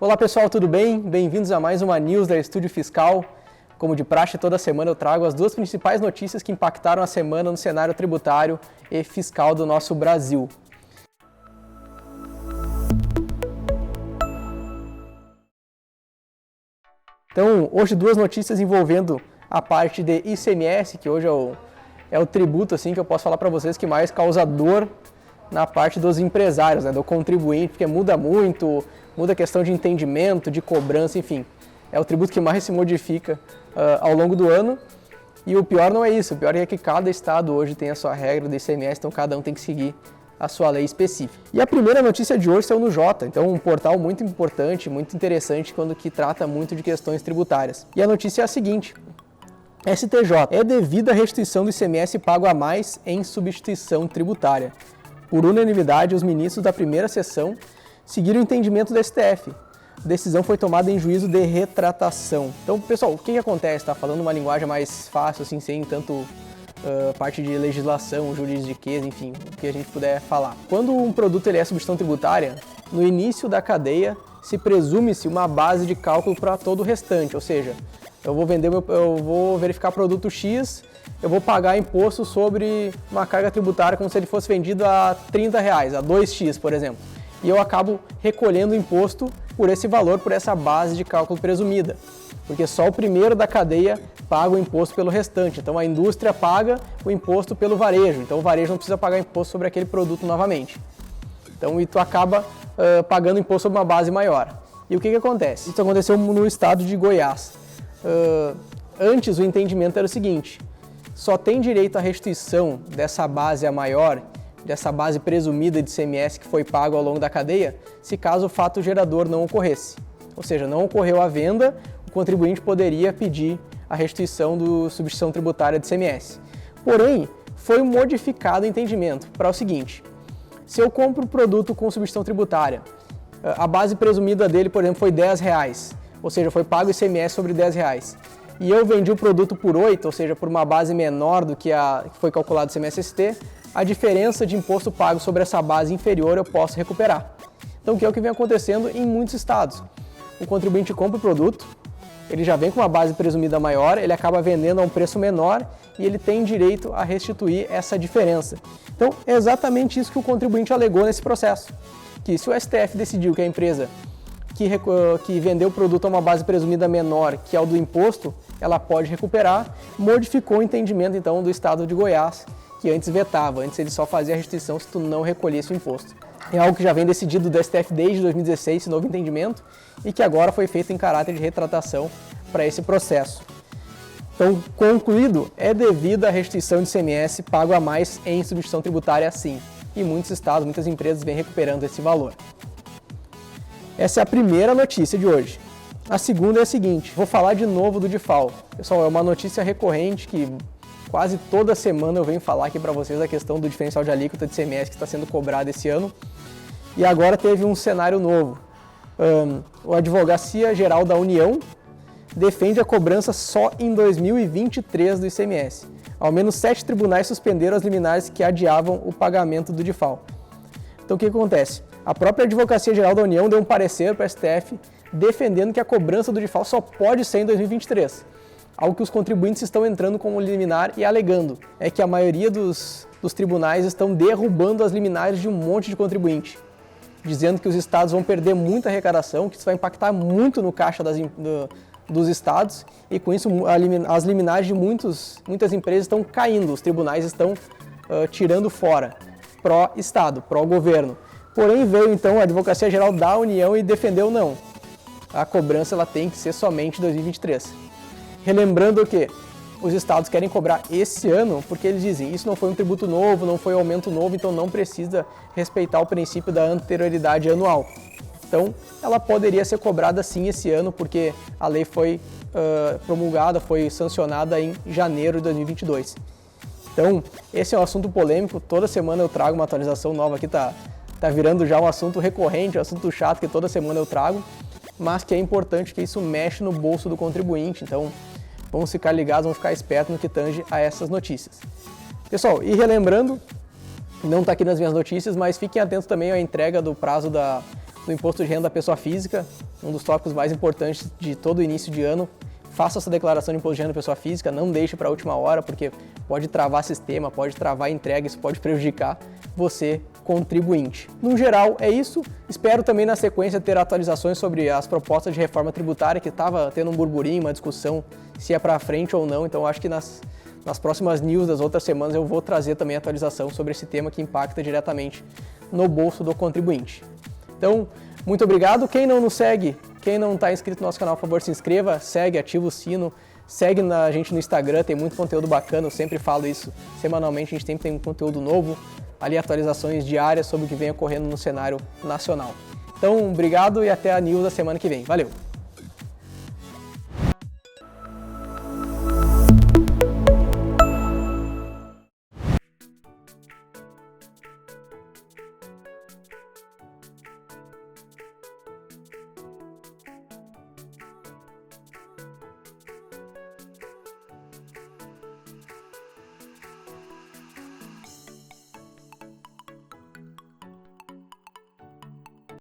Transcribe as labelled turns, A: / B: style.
A: Olá pessoal, tudo bem? Bem-vindos a mais uma news da Estúdio Fiscal. Como de praxe, toda semana eu trago as duas principais notícias que impactaram a semana no cenário tributário e fiscal do nosso Brasil. Então, hoje duas notícias envolvendo a parte de ICMS, que hoje é o tributo assim, que eu posso falar para vocês que mais causa dor na parte dos empresários, né, do contribuinte, porque muda muito, muda a questão de entendimento, de cobrança, enfim. É o tributo que mais se modifica ao longo do ano. E o pior não é isso, o pior é que cada estado hoje tem a sua regra do ICMS, então cada um tem que seguir a sua lei específica. E a primeira notícia de hoje saiu no Jota, então um portal muito importante, muito interessante, que trata muito de questões tributárias. E a notícia é a seguinte: STJ, é devida a restituição do ICMS pago a mais em substituição tributária. Por unanimidade, os ministros da primeira sessão seguiram o entendimento do STF. A decisão foi tomada em juízo de retratação. Então, pessoal, o que acontece? Tá falando uma linguagem mais fácil, assim, sem tanto parte de legislação, juridiqueza, enfim, o que a gente puder falar. Quando um produto ele é substituição tributária, no início da cadeia se presume-se uma base de cálculo para todo o restante, ou seja, eu vou verificar produto X, eu vou pagar imposto sobre uma carga tributária como se ele fosse vendido a R$30, a 2x, por exemplo. E eu acabo recolhendo o imposto por esse valor, por essa base de cálculo presumida. Porque só o primeiro da cadeia paga o imposto pelo restante. Então a indústria paga o imposto pelo varejo. Então o varejo não precisa pagar imposto sobre aquele produto novamente. Então tu acaba pagando imposto sobre uma base maior. E o que acontece? Isso aconteceu no estado de Goiás. Antes o entendimento era o seguinte: só tem direito à restituição dessa base a maior, dessa base presumida de ICMS que foi pago ao longo da cadeia, se caso o fato gerador não ocorresse. Ou seja, não ocorreu a venda, o contribuinte poderia pedir a restituição do substituição tributária de ICMS. Porém, foi modificado o entendimento para o seguinte: se eu compro um produto com substituição tributária, a base presumida dele, por exemplo, foi R$10, ou seja, foi pago ICMS sobre R$10, e eu vendi o produto por 8, ou seja, por uma base menor do que foi calculado o ICMS-ST, a diferença de imposto pago sobre essa base inferior eu posso recuperar. Então, que é o que vem acontecendo em muitos estados. O contribuinte compra o produto, ele já vem com uma base presumida maior, ele acaba vendendo a um preço menor e ele tem direito a restituir essa diferença. Então, é exatamente isso que o contribuinte alegou nesse processo. Que se o STF decidiu que a empresa que vendeu o produto a uma base presumida menor que é o do imposto, ela pode recuperar, modificou o entendimento então do estado de Goiás, que antes vetava, antes ele só fazia a restituição se tu não recolhesse o imposto. É algo que já vem decidido do STF desde 2016, esse novo entendimento, e que agora foi feito em caráter de retratação para esse processo. Então, concluído, é devida a restituição de ICMS pago a mais em substituição tributária sim, e muitos estados, muitas empresas vêm recuperando esse valor. Essa é a primeira notícia de hoje. A segunda é a seguinte: vou falar de novo do DIFAL. Pessoal, é uma notícia recorrente que quase toda semana eu venho falar aqui para vocês a questão do diferencial de alíquota de ICMS que está sendo cobrado esse ano. E agora teve um cenário novo. A Advocacia Geral da União defende a cobrança só em 2023 do ICMS. Ao menos 7 tribunais suspenderam as liminares que adiavam o pagamento do DIFAL. Então o que acontece? A própria Advocacia Geral da União deu um parecer para a STF defendendo que a cobrança do DIFAL só pode ser em 2023. Algo que os contribuintes estão entrando como liminar e alegando é que a maioria dos tribunais estão derrubando as liminares de um monte de contribuinte, dizendo que os estados vão perder muita arrecadação, que isso vai impactar muito no caixa dos estados e com isso as liminares de muitas empresas estão caindo, os tribunais estão tirando fora, pró-estado, pró-governo. Porém veio então a Advocacia Geral da União e defendeu não, a cobrança ela tem que ser somente em 2023. Relembrando que os estados querem cobrar esse ano porque eles dizem isso não foi um tributo novo, não foi um aumento novo, então não precisa respeitar o princípio da anterioridade anual. Então, ela poderia ser cobrada sim esse ano porque a lei foi promulgada, foi sancionada em janeiro de 2022. Então, esse é um assunto polêmico, toda semana eu trago uma atualização nova aqui, tá virando já um assunto recorrente, um assunto chato que toda semana eu trago, mas que é importante que isso mexe no bolso do contribuinte, então vamos ficar ligados, vamos ficar espertos no que tange a essas notícias. Pessoal, e relembrando, não está aqui nas minhas notícias, mas fiquem atentos também à entrega do prazo do imposto de renda da pessoa física, um dos tópicos mais importantes de todo o início de ano. Faça essa declaração de imposto de renda da pessoa física, não deixe para a última hora, porque pode travar sistema, pode travar a entrega, isso pode prejudicar você, contribuinte. No geral, é isso. Espero também na sequência ter atualizações sobre as propostas de reforma tributária, que estava tendo um burburinho, uma discussão se é para frente ou não. Então, acho que nas próximas news das outras semanas eu vou trazer também atualização sobre esse tema que impacta diretamente no bolso do contribuinte. Então, muito obrigado. Quem não nos segue, quem não está inscrito no nosso canal, por favor, se inscreva, segue, ativa o sino, segue a gente no Instagram, tem muito conteúdo bacana, eu sempre falo isso semanalmente, a gente sempre tem conteúdo novo, ali atualizações diárias sobre o que vem ocorrendo no cenário nacional. Então, obrigado e até a news da semana que vem. Valeu!